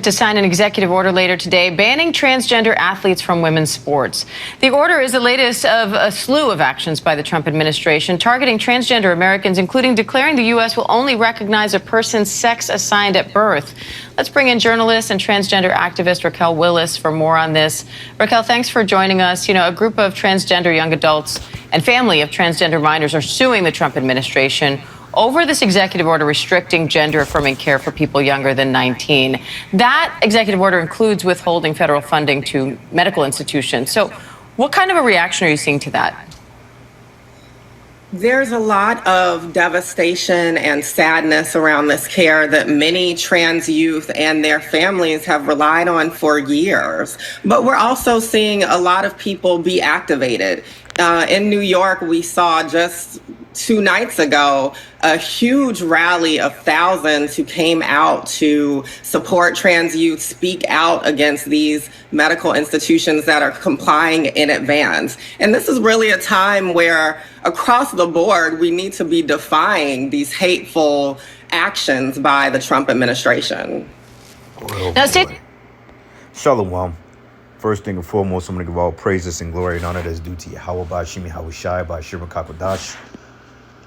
to sign an executive order later today banning transgender athletes from women's sports. The order is the latest of a slew of actions by the Trump administration targeting transgender Americans, including declaring the U.S. will only recognize a person's sex assigned at birth. Let's bring in journalist and transgender activist Raquel Willis for more on this. Raquel, thanks for joining us. You know, a group of transgender young adults and family of transgender minors are suing the Trump administration over this executive order restricting gender-affirming care for people younger than 19. That executive order includes withholding federal funding to medical institutions. So what kind of a reaction are you seeing to that? There's a lot of devastation and sadness around this care that many trans youth and their families have relied on for years. But we're also seeing a lot of people be activated. In New York, we saw just 2 nights ago a huge rally of thousands who came out to support trans youth, speak out against these medical institutions that are complying in advance. And this is really a time where across the board, we need to be defying these hateful actions by the Trump administration. Now, Shalom. First thing and foremost, I'm going to give all praises and glory and honor that's due to Yahweh Bashimi Hawashai by Shirma Kakadash.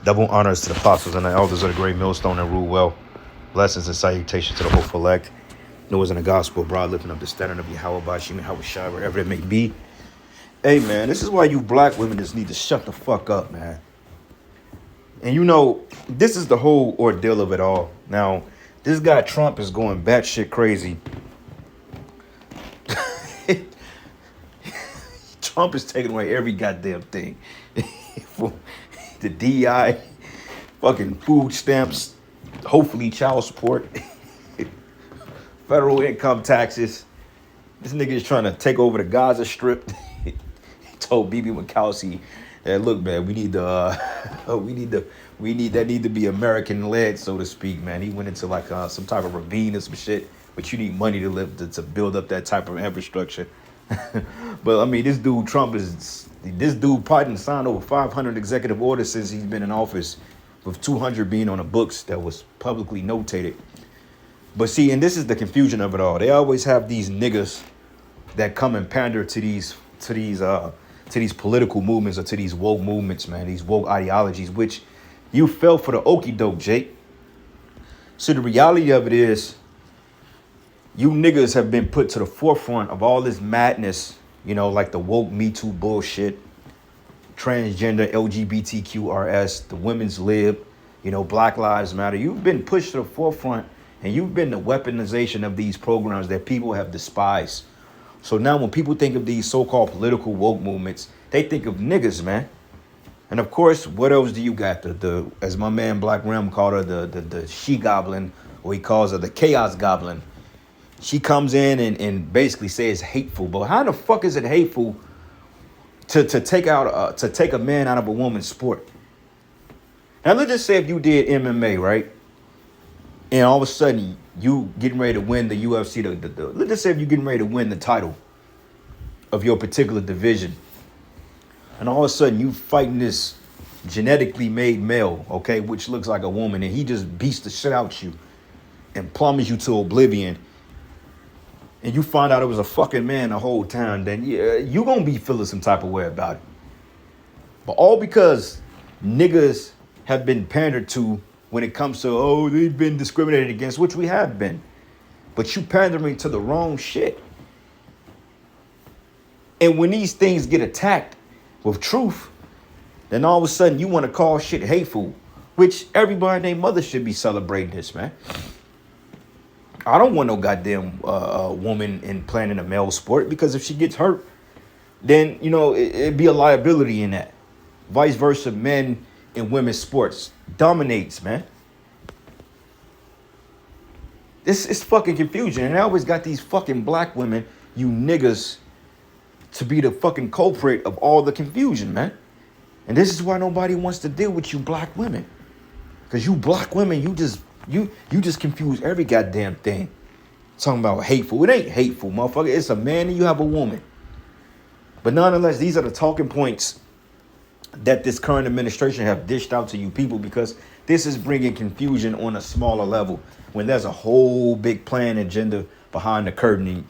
Double honors to the apostles and the elders of the great millstone that rule well. Blessings and salutations to the hopeful elect. Noah's in the gospel, broad lifting up the standard of Yahweh Bashimi Hawashai, wherever it may be. Hey, man, this is why you black women just need to shut the fuck up, man. And you know, this is the whole ordeal of it all. Now, this guy Trump is going batshit crazy. Trump is taking away every goddamn thing. The DI, fucking food stamps, hopefully child support, federal income taxes. This nigga is trying to take over the Gaza Strip. He told BB Murkowski that, look, man, we need that need to be American led, so to speak, man. He went into like some type of ravine or some shit, but you need money to live to build up that type of infrastructure. But I mean, this dude Biden signed over 500 executive orders since he's been in office, with 200 being on the books that was publicly notated. But see, and this is the confusion of it all. They always have these niggas that come and pander to these political movements or to these woke movements, man, these woke ideologies, which you fell for the okie doke, Jake. So the reality of it is, you niggas have been put to the forefront of all this madness, you know, like the woke Me Too bullshit, transgender, LGBTQRS, the women's lib, you know, Black Lives Matter. You've been pushed to the forefront, and you've been the weaponization of these programs that people have despised. So now when people think of these so-called political woke movements, they think of niggas, man. And of course, what else do you got? The as my man Black Ram called her, the she-goblin, or he calls her the chaos goblin. She comes in and basically says hateful. But how the fuck is it hateful to take a man out of a woman's sport? Now let's just say if you did MMA, right? And all of a sudden you getting ready to win the UFC, let's just say if you're getting ready to win the title of your particular division. And all of a sudden you fighting this genetically made male, okay, which looks like a woman, and he just beats the shit out you and plumbs you to oblivion. And you find out it was a fucking man the whole time, then yeah, you gonna be feeling some type of way about it. But all because niggas have been pandered to when it comes to, oh, they've been discriminated against, which we have been. But you pandering to the wrong shit. And when these things get attacked with truth, then all of a sudden you want to call shit hateful, which everybody and their mother should be celebrating this, man. I don't want no goddamn woman in playing a male sport, because if she gets hurt, then, you know, it'd be a liability in that. Vice versa, men in women's sports dominates, man. This is fucking confusion. And I always got these fucking black women, you niggas, to be the fucking culprit of all the confusion, man. And this is why nobody wants to deal with you black women. Because you black women, you just confuse every goddamn thing. Talking about hateful. It ain't hateful, motherfucker. It's a man and you have a woman. But nonetheless, these are the talking points that this current administration have dished out to you people, because this is bringing confusion on a smaller level when there's a whole big plan agenda behind the curtain. And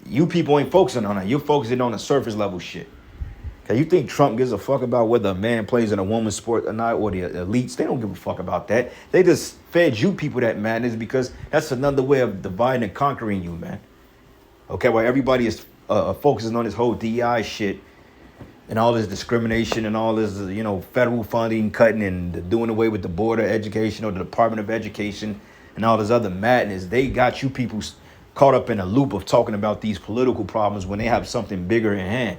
you people ain't focusing on that. You're focusing on the surface level shit. Okay, you think Trump gives a fuck about whether a man plays in a woman's sport or not, or the elites? They don't give a fuck about that. They just fed you people that madness because that's another way of dividing and conquering you, man. Okay, while everybody is focusing on this whole DEI shit and all this discrimination and all this, federal funding cutting and doing away with the Board of Education or the Department of Education and all this other madness, they got you people caught up in a loop of talking about these political problems when they have something bigger in hand.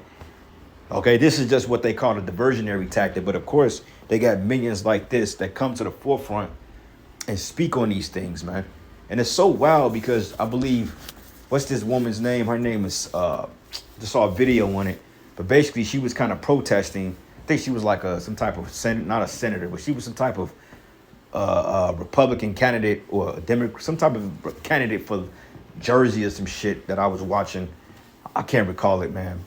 Okay, this is just what they call a diversionary tactic. But of course, they got minions like this that come to the forefront and speak on these things, man. And it's so wild because I believe, what's this woman's name? Her name is, just saw a video on it. But basically, she was kind of protesting. I think she was like some type of not a senator, but she was some type of Republican candidate or a Democrat, some type of candidate for Jersey or some shit that I was watching. I can't recall it, man.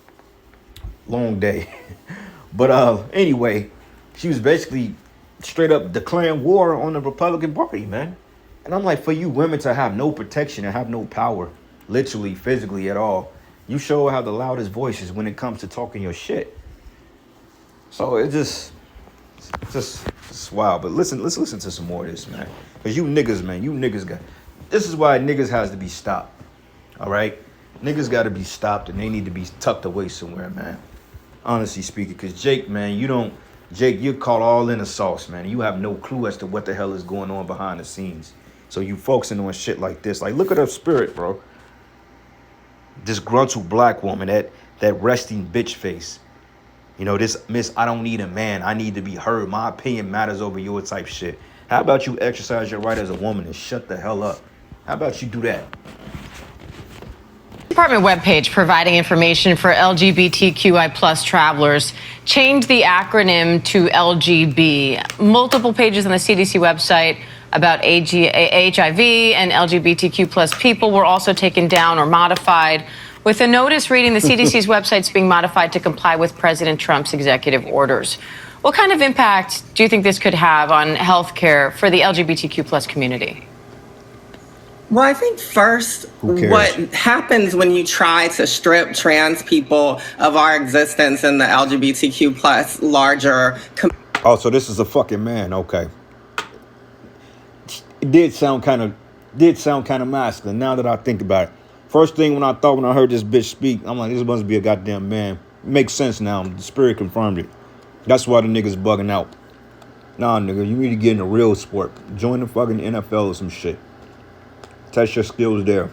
Long day. But anyway, she was basically straight up declaring war on the Republican Party, man. And I'm like, for you women to have no protection and have no power, literally, physically at all, you sure have the loudest voices when it comes to talking your shit. So it's wild. But let's listen to some more of this, man. Because you niggas got, this is why niggas has to be stopped. All right? Niggas got to be stopped and they need to be tucked away somewhere, man. Honestly speaking, because Jake, you're caught all in the sauce, man. You have no clue as to what the hell is going on behind the scenes. So you focusing on shit like this. Like, look at her spirit, bro. Disgruntled black woman, that resting bitch face. This Miss I don't need a man, I need to be heard, my opinion matters over your type shit. How about you exercise your right as a woman and shut the hell up? How about you do that? Department webpage providing information for LGBTQI plus travelers changed the acronym to LGB. Multiple pages on the CDC website about HIV and LGBTQ plus people were also taken down or modified, with a notice reading the CDC's website's being modified to comply with President Trump's executive orders. What kind of impact do you think this could have on healthcare for the LGBTQ plus community? Well, I think first, what happens when you try to strip trans people of our existence in the LGBTQ plus larger community? Oh, so this is a fucking man. Okay. It did sound kind of masculine now that I think about it. First thing when I heard this bitch speak, I'm like, this must be a goddamn man. It makes sense now. The spirit confirmed it. That's why the niggas bugging out. Nah, nigga, you need to get in a real sport. Join the fucking NFL or some shit. Test your skills there.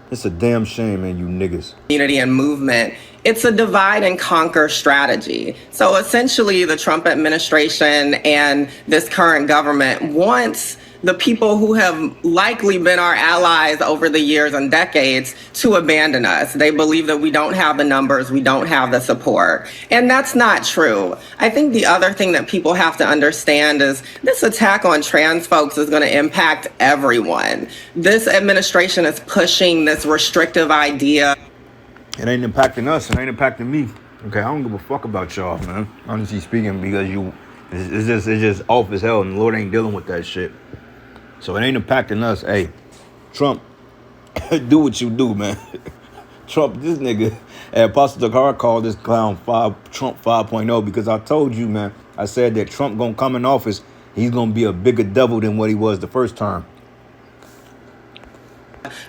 It's a damn shame, man, you niggas. Community and movement. It's a divide and conquer strategy. So essentially, the Trump administration and this current government wants the people who have likely been our allies over the years and decades to abandon us. They believe that we don't have the numbers, we don't have the support. And that's not true. I think the other thing that people have to understand is this attack on trans folks is going to impact everyone. This administration is pushing this restrictive idea. It ain't impacting us, it ain't impacting me. Okay, I don't give a fuck about y'all, man. Honestly speaking, because it's just off as hell and the Lord ain't dealing with that shit. So it ain't impacting us. Hey, Trump, do what you do, man. Trump, this nigga, Apostle Dakar called this clown Trump 5.0 because I told you, man, I said that Trump gonna come in office, he's gonna be a bigger devil than what he was the first time.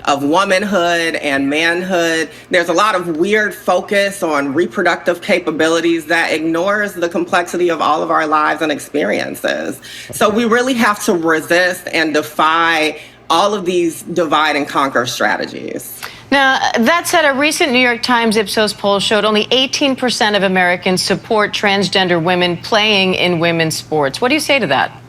Of womanhood and manhood. There's a lot of weird focus on reproductive capabilities that ignores the complexity of all of our lives and experiences. So we really have to resist and defy all of these divide and conquer strategies. Now, that said, a recent New York Times Ipsos poll showed only 18% of Americans support transgender women playing in women's sports. What do you say to that?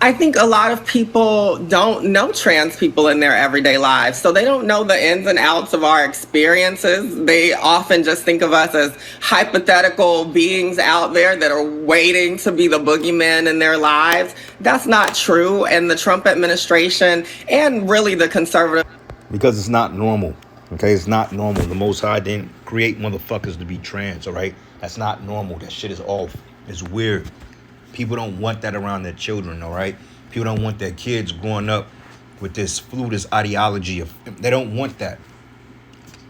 I think a lot of people don't know trans people in their everyday lives, so they don't know the ins and outs of our experiences. They often just think of us as hypothetical beings out there that are waiting to be the boogeyman in their lives. That's not true, and the Trump administration and really the conservative... Because it's not normal, okay? It's not normal. The Most High didn't create motherfuckers to be trans, all right? That's not normal. That shit is off. It's weird. People don't want that around their children, all right? People don't want their kids growing up with this flutist ideology of they don't want that.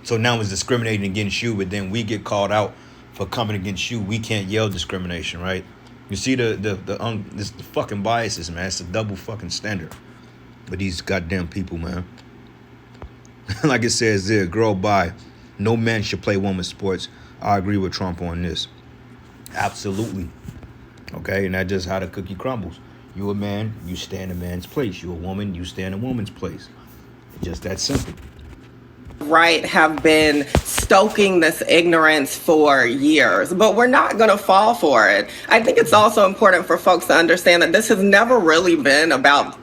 So now it's discriminating against you, but then we get called out for coming against you. We can't yell discrimination, right? You see the fucking biases, man. It's a double fucking standard. But these goddamn people, man. Like it says there, girl bye. No man should play women's sports. I agree with Trump on this. Absolutely. Okay, and that's just how the cookie crumbles. You a man, you stand in a man's place. You a woman, you stand in a woman's place. Just that simple. Right, have been stoking this ignorance for years, but we're not going to fall for it. I think it's also important for folks to understand that this has never really been about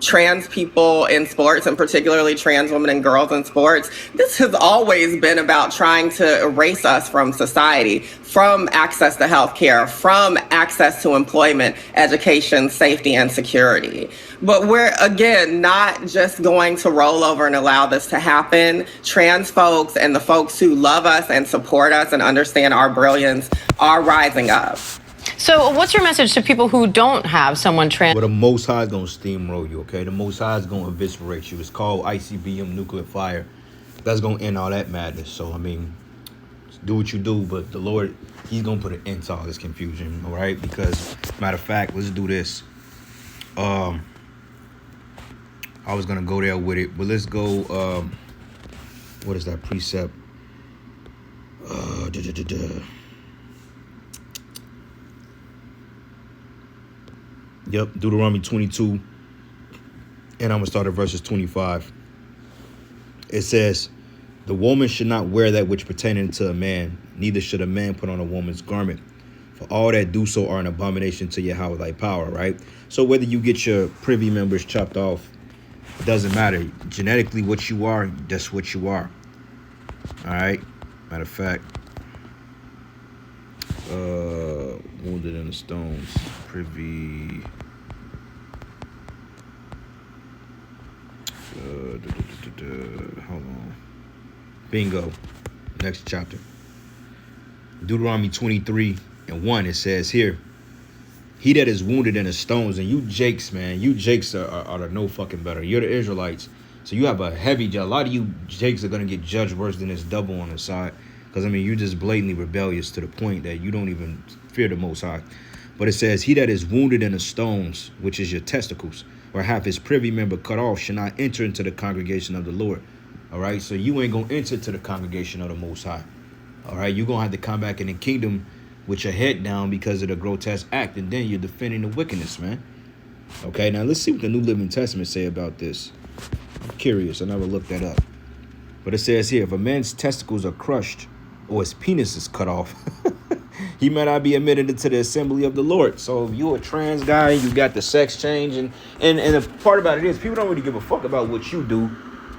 trans people in sports, and particularly trans women and girls in sports. This has always been about trying to erase us from society, from access to healthcare, from access to employment, education, safety, and security. But we're, again, not just going to roll over and allow this to happen. Trans folks and the folks who love us and support us and understand our brilliance are rising up. So what's your message to people who don't have someone trans? Well, the Most High is going to steamroll you, okay? The Most High is going to eviscerate you. It's called ICBM, nuclear fire. That's going to end all that madness. So, I mean, do what you do, but the Lord, he's going to put an end to all this confusion, all right? Because, matter of fact, let's do this. I was going to go there with it, but let's go, what is that precept? Yep, Deuteronomy 22, and I'm going to start at verses 25. It says, the woman should not wear that which pertaineth to a man, neither should a man put on a woman's garment. For all that do so are an abomination to Yahweh thy power, right? So whether you get your privy members chopped off, it doesn't matter. Genetically, what you are, that's what you are. All right? Matter of fact, wounded in the stones, privy. Hold on. Bingo. Next chapter. Deuteronomy 23:1. It says here, he that is wounded in the stones, and you Jakes, man, you Jakes are no fucking better. You're the Israelites. So you have a heavy judge. A lot of you Jakes are going to get judged worse than this double on the side. Because, I mean, you're just blatantly rebellious to the point that you don't even fear the Most High. But it says, he that is wounded in the stones, which is your testicles, or have his privy member cut off, shall not enter into the congregation of the Lord. All right? So you ain't going to enter to the congregation of the Most High. All right? You're going to have to come back in the kingdom with your head down because of the grotesque act. And then you're defending the wickedness, man. Okay? Now, let's see what the New Living Testament say about this. I'm curious. I never looked that up. But it says here, if a man's testicles are crushed or his penis is cut off, he may not be admitted into the assembly of the Lord. So if you're a trans guy, you got the sex change, and the part about it is people don't really give a fuck about what you do,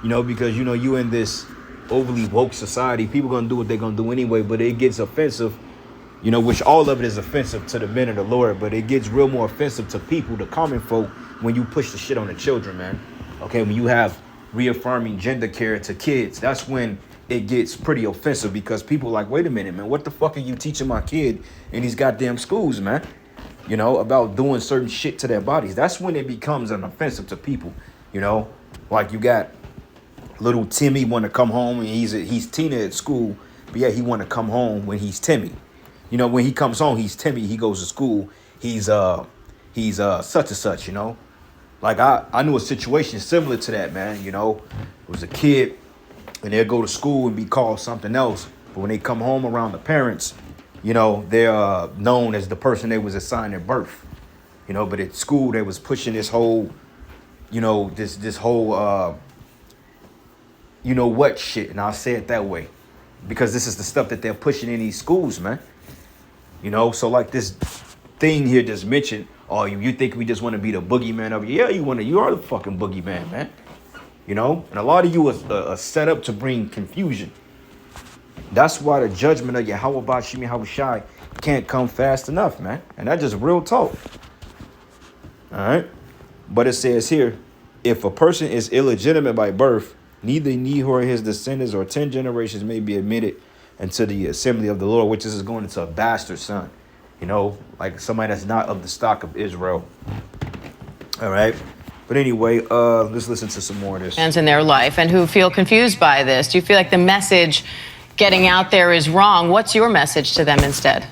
you know, because, you know, you in this overly woke society. People gonna do what they're gonna do anyway, but it gets offensive, you know, which all of it is offensive to the men of the Lord, but it gets real more offensive to people, the common folk, when you push the shit on the children, man. Okay, when you have reaffirming gender care to kids, that's when it gets pretty offensive, because people are like, wait a minute, man, what the fuck are you teaching my kid in these goddamn schools, man? You know, about doing certain shit to their bodies. That's when it becomes an offensive to people, you know? Like you got little Timmy want to come home, and he's Tina at school, but yeah, he want to come home when he's Timmy. You know, when he comes home, he's Timmy, he goes to school, he's such and such, you know? Like I knew a situation similar to that, man, you know? It was a kid, and they'll go to school and be called something else. But when they come home around the parents, you know, they're known as the person they was assigned at birth. You know, but at school they was pushing this whole, you know, this whole, you know what shit. And I'll say it that way. Because this is the stuff that they're pushing in these schools, man. You know, so like this thing here just mentioned, oh, you think we just want to be the boogeyman of it? Yeah, you are the fucking boogeyman, man. You know, and a lot of you are set up to bring confusion. That's why the judgment of Yahweh Bashim Yahushai can't come fast enough, man. And that's just real talk. All right. But it says here, if a person is illegitimate by birth, neither he nor his descendants or 10 generations may be admitted into the assembly of the Lord, which is going into a bastard son. You know, like somebody that's not of the stock of Israel. All right. But anyway, let's listen to some more of this. In their life and who feel confused by this. Do you feel like the message getting out there is wrong? What's your message to them instead?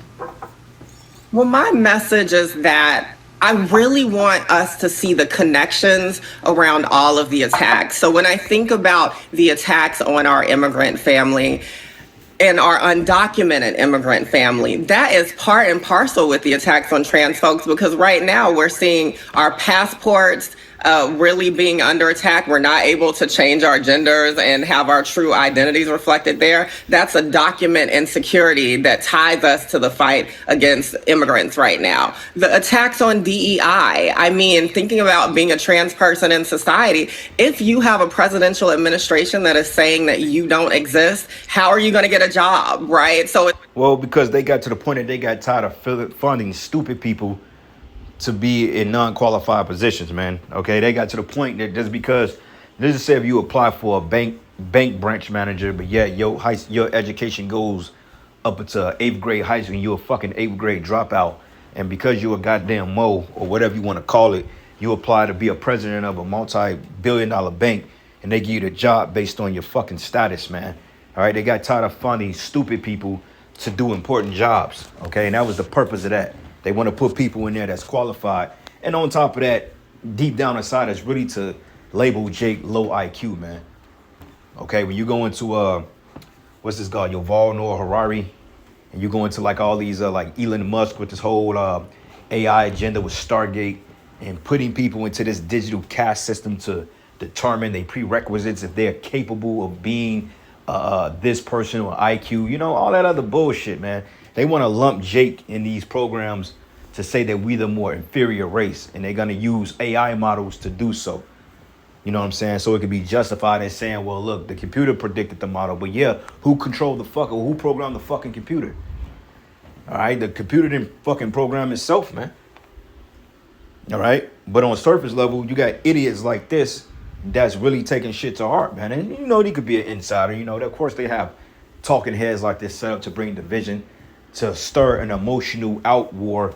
Well, my message is that I really want us to see the connections around all of the attacks. So when I think about the attacks on our immigrant family and our undocumented immigrant family, that is part and parcel with the attacks on trans folks, because right now we're seeing our passports really being under attack. We're not able to change our genders and have our true identities reflected there. That's a document insecurity that ties us to the fight against immigrants right now. The attacks on DEI, I mean, thinking about being a trans person in society, if you have a presidential administration that is saying that you don't exist, how are you going to get a job, right? Well, because they got to the point that they got tired of funding stupid people to be in non-qualified positions, man. Okay, they got to the point that just because, let's just say if you apply for a bank branch manager, but yeah, your education goes up into 8th grade high school and you're a fucking 8th grade dropout, and because you're a goddamn Mo or whatever you want to call it, you apply to be a president of a multi-billion-dollar bank, and they give you the job based on your fucking status, man. All right, they got tired of funding stupid people to do important jobs. Okay, and that was the purpose of that. They want to put people in there that's qualified. And on top of that, deep down inside, it's really to label Jake low IQ, man. Okay, when you go into, what's this guy, Yuval Noah Harari, and you go into like all these, like Elon Musk with this whole AI agenda with Stargate and putting people into this digital caste system to determine their prerequisites if they're capable of being this person or IQ, you know, all that other bullshit, man. They want to lump Jake in these programs to say that we the more inferior race, and they're going to use AI models to do so. You know what I'm saying? So it could be justified as saying, well, look, the computer predicted the model, but yeah, who controlled the fuck, or who programmed the fucking computer? All right, the computer didn't fucking program itself, man. All right, but on surface level, you got idiots like this that's really taking shit to heart, man. And you know, they could be an insider. You know, of course they have talking heads like this set up to bring division, to stir an emotional out war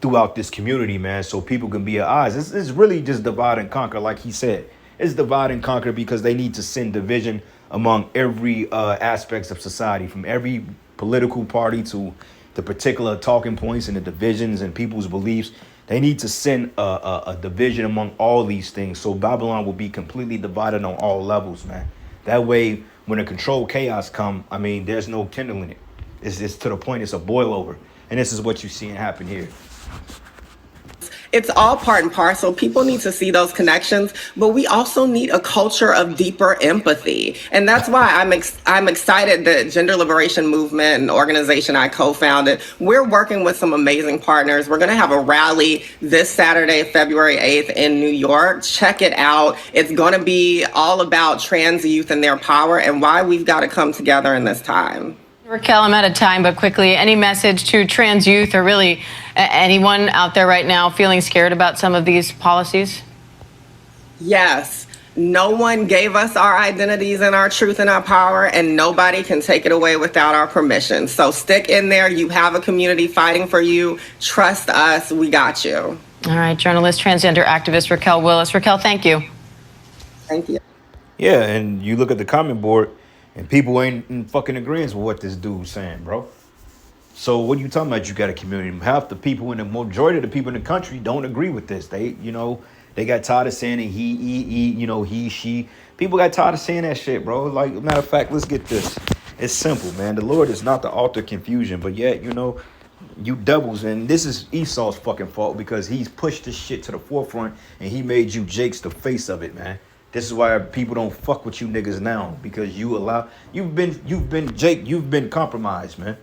throughout this community, man, so people can be at odds. It's really just divide and conquer, like he said. It's divide and conquer because they need to send division among every aspects of society, from every political party to the particular talking points and the divisions and people's beliefs. They need to send a division among all these things, so Babylon will be completely divided on all levels, man. That way, when a controlled chaos come, I mean, there's no kindling it. It's to the point it's a boil over. And this is what you're seeing happen here. It's all part and parcel. People need to see those connections, but we also need a culture of deeper empathy. And that's why I'm excited that Gender Liberation Movement, an organization I co-founded, we're working with some amazing partners. We're going to have a rally this Saturday, February 8th in New York. Check it out. It's going to be all about trans youth and their power and why we've got to come together in this time. Raquel, I'm out of time, but quickly, any message to trans youth or really anyone out there right now feeling scared about some of these policies? Yes. No one gave us our identities and our truth and our power, and nobody can take it away without our permission. So stick in there. You have a community fighting for you. Trust us. We got you. All right, journalist, transgender activist Raquel Willis. Raquel, thank you. Thank you. Yeah, and you look at the comment board, and people ain't in fucking agreement with what this dude's saying, bro. So what are you talking about? You got a community. Half the people in the majority of the people in the country don't agree with this. They, you know, they got tired of saying it. He, she. People got tired of saying that shit, bro. Like, matter of fact, let's get this. It's simple, man. The Lord is not the author of confusion, but yet, you know, you devils, and this is Esau's fucking fault because he's pushed this shit to the forefront and he made you Jake's the face of it, man. This is why people don't fuck with you niggas now, because you've been Jake, you've been compromised, man.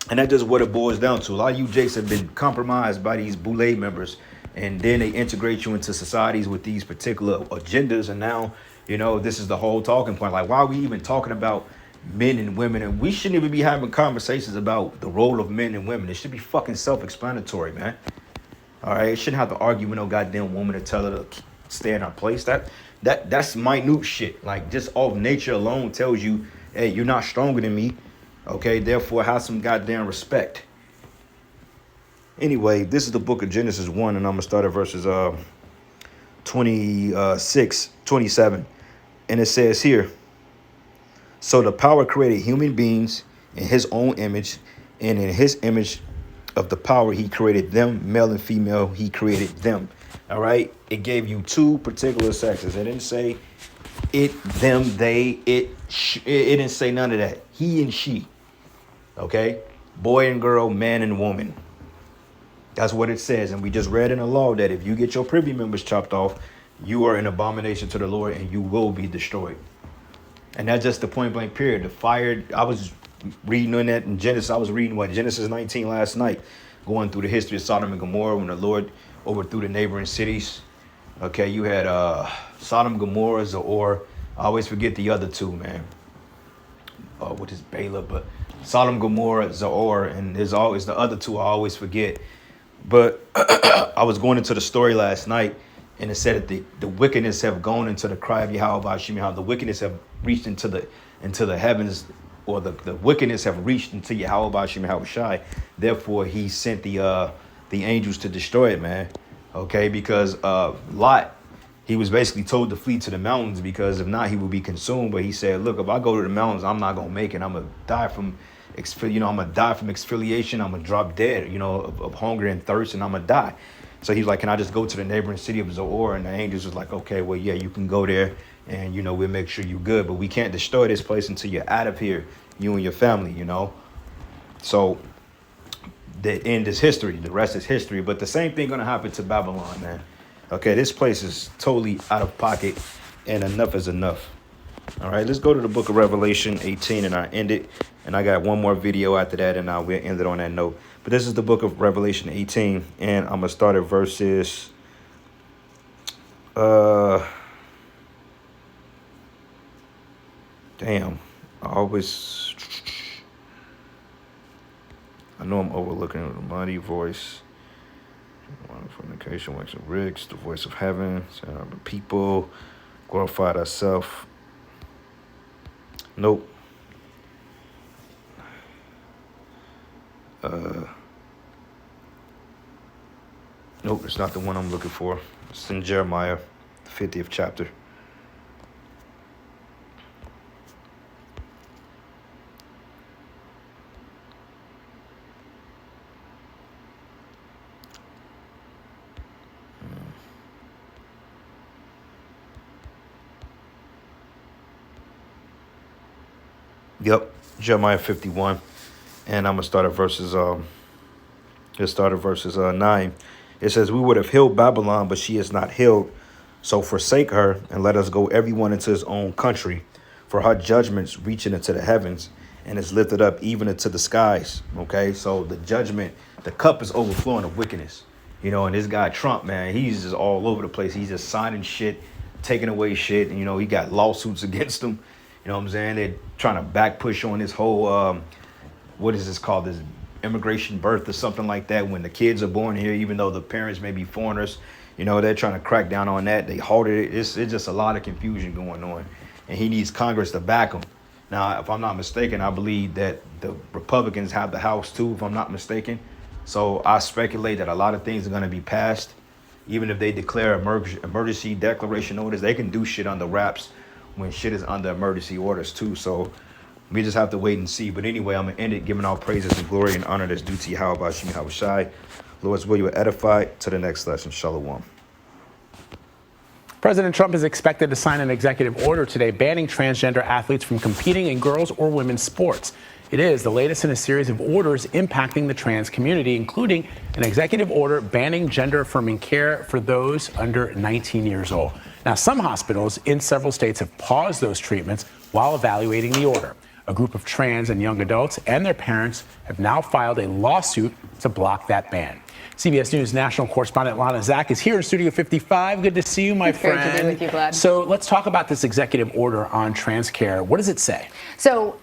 And that's just what it boils down to. A lot of you Jakes have been compromised by these Boule members, and then they integrate you into societies with these particular agendas, and now, you know, this is the whole talking point. Like, why are we even talking about men and women? And we shouldn't even be having conversations about the role of men and women. It should be fucking self-explanatory, man. All right, it shouldn't have to argue with no goddamn woman to tell her to stay in our place. That's minute shit. Like, just off nature alone tells you, hey, you're not stronger than me. Okay, therefore have some goddamn respect. Anyway, this is the book of Genesis 1, and I'm gonna start at verses 26, 27. And it says here, so the power created human beings in his own image, and in his image of the power, he created them, male and female, he created them. All right. It gave you two particular sexes. It didn't say it, them, they, it didn't say none of that. He and she. Okay. Boy and girl, man and woman. That's what it says. And we just read in the law that if you get your privy members chopped off, you are an abomination to the Lord and you will be destroyed. And that's just the point blank period. The fire, I was reading on that in Genesis. I was reading Genesis 19 last night, going through the history of Sodom and Gomorrah when the Lord overthrew the neighboring cities. Okay, you had Sodom, Gomorrah, Zoar. I always forget the other two, man. What is Bela? But Sodom, Gomorrah, Zoar, and there's always the other two I always forget. But I was going into the story last night, and it said that the wickedness have gone into the cry of Yahweh Hashem, how the wickedness have reached into the heavens, or the wickedness have reached into Yahweh Hashem Shai. Therefore, he sent the angels to destroy it, man. Okay, because Lot, he was basically told to flee to the mountains because if not, he would be consumed. But he said, look, if I go to the mountains, I'm not gonna make it. I'm gonna die from exfoliation. I'm gonna drop dead, of hunger and thirst, and I'm gonna die. So he's like, can I just go to the neighboring city of Zoar? And the angels was like, okay, well, yeah, you can go there, and we'll make sure you're good, but we can't destroy this place until you're out of here, you and your family, So the end is history. The rest is history. But the same thing gonna happen to Babylon, man. Okay, this place is totally out of pocket, and enough is enough. All right, let's go to the book of Revelation 18, and I end it. And I got one more video after that, and we'll end it on that note. But this is the book of Revelation 18, and I'm gonna start at verses. Damn, I know I'm overlooking the mighty voice. Fornication, wax of rigs, the voice of heaven, the people, glorify thyself. Nope. Nope, it's not the one I'm looking for. It's in Jeremiah, the 50th chapter. Yep, Jeremiah 51, and I'm gonna start at verses 9. It says, "We would have healed Babylon, but she is not healed. So forsake her, and let us go everyone into his own country. For her judgments reaching into the heavens, and is lifted up even into the skies." Okay, so the judgment, the cup is overflowing of wickedness. And this guy Trump, man, he's just all over the place. He's just signing shit, taking away shit, and he got lawsuits against him. You know what I'm saying? They're trying to back push on this whole, what is this called? This immigration birth or something like that. When the kids are born here, even though the parents may be foreigners, they're trying to crack down on that. They halted it. It's just a lot of confusion going on. And he needs Congress to back him. Now, if I'm not mistaken, I believe that the Republicans have the House too, if I'm not mistaken. So I speculate that a lot of things are going to be passed. Even if they declare emergency declaration orders, they can do shit under wraps when shit is under emergency orders too. So we just have to wait and see. But anyway, I'm going to end it giving all praises and glory and honor that's due to Yahweh Hashem Shai. Lord's will, you are edified. To the next lesson. Shalom. President Trump is expected to sign an executive order today banning transgender athletes from competing in girls' or women's sports. It is the latest in a series of orders impacting the trans community, including an executive order banning gender-affirming care for those under 19 years old. Now, some hospitals in several states have paused those treatments while evaluating the order. A group of trans and young adults and their parents have now filed a lawsuit to block that ban. CBS News national correspondent Lana Zach is here in Studio 55. Good to see you, my friend. Great to be with you, Vlad. So let's talk about this executive order on trans care. What does it say? So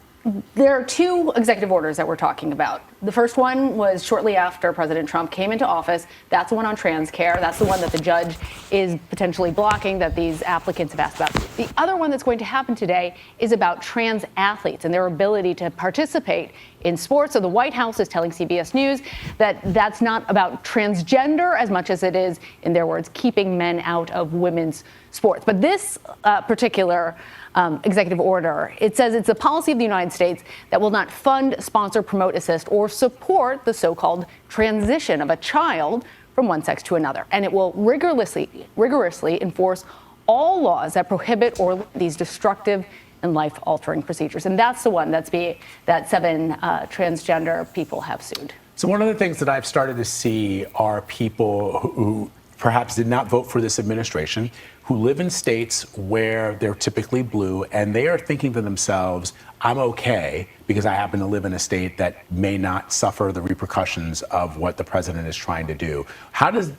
there are two executive orders that we're talking about. The first one was shortly after President Trump came into office. That's the one on trans care. That's the one that the judge is potentially blocking, that these applicants have asked about. The other one that's going to happen today is about trans athletes and their ability to participate in sports. So the White House is telling CBS News that that's not about transgender as much as it is, in their words, keeping men out of women's sports. But this particular executive order, it says it's a policy of the United States that will not fund, sponsor, promote, assist, or support the so-called transition of a child from one sex to another. And it will rigorously enforce all laws that prohibit or limit these destructive and life-altering procedures. And that's the one that 7 transgender people have sued. So one of the things that I've started to see are people who perhaps did not vote for this administration, who live in states where they're typically blue, and they are thinking to themselves, I'm okay because I happen to live in a state that may not suffer the repercussions of what the president is trying to do. How does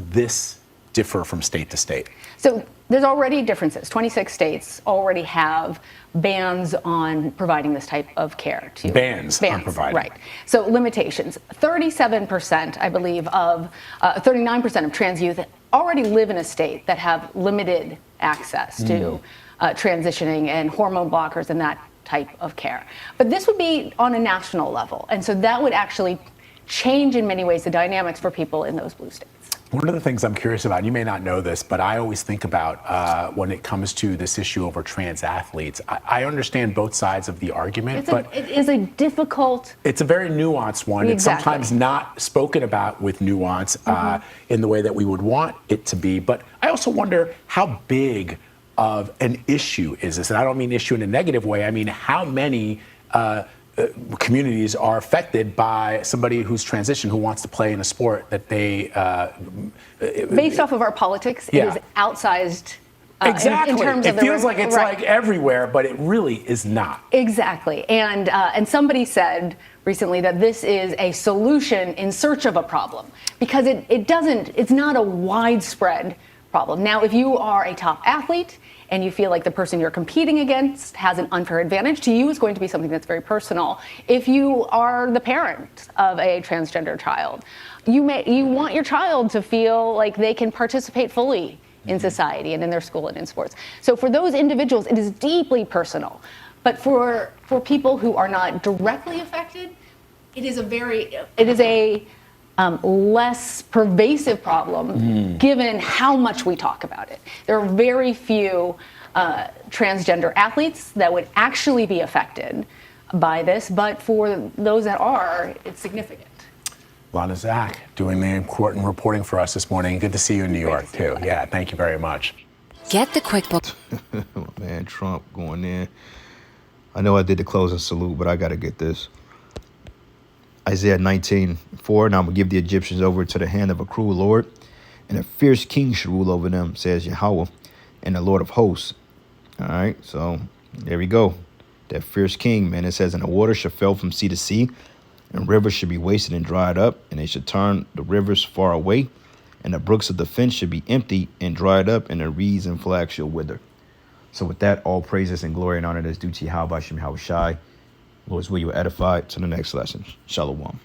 this differ from state to state? So there's already differences. 26 states already have bans on providing this type of care to bans on providing. Right. So limitations. 37%, I believe, of 39% of trans youth already live in a state that have limited access to transitioning and hormone blockers and that type of care. But this would be on a national level. And so that would actually change in many ways the dynamics for people in those blue states. One of the things I'm curious about, you may not know this, but I always think about when it comes to this issue over trans athletes. I understand both sides of the argument, but it is a difficult. It's a very nuanced one. Exactly. It's sometimes not spoken about with nuance in the way that we would want it to be. But I also wonder how big of an issue is this? And I don't mean issue in a negative way. I mean, how many communities are affected by somebody who's transitioned who wants to play in a sport that they based off of our politics, it is outsized. Exactly. In terms it of feels like it's like everywhere, but it really is not. Exactly. And somebody said recently that this is a solution in search of a problem because it's not a widespread problem. Now, if you are a top athlete and you feel like the person you're competing against has an unfair advantage, to you it's going to be something that's very personal. If you are the parent of a transgender child, you want your child to feel like they can participate fully in society and in their school and in sports. So for those individuals, it is deeply personal. But for people who are not directly affected, it is a less pervasive problem given how much we talk about it. There are very few transgender athletes that would actually be affected by this, but for those that are, it's significant. Lana Zach doing the important reporting for us this morning. Good to see you in New York, too. Yeah, thank you very much. Get the QuickBooks. Man, Trump going in. I know I did the closing salute, but I got to get this. Isaiah 19:4, now I'm going to give the Egyptians over to the hand of a cruel Lord, and a fierce king should rule over them, says Yahweh, and the Lord of hosts. All right, so there we go. That fierce king, man, it says, and the water shall fail from sea to sea, and rivers should be wasted and dried up, and they should turn the rivers far away, and the brooks of the fence should be empty and dried up, and the reeds and flags shall wither. So with that, all praises and glory and honor is due to Yahweh Shem Yahweh Shai. Lord's will you edify to the next lesson. Shalom.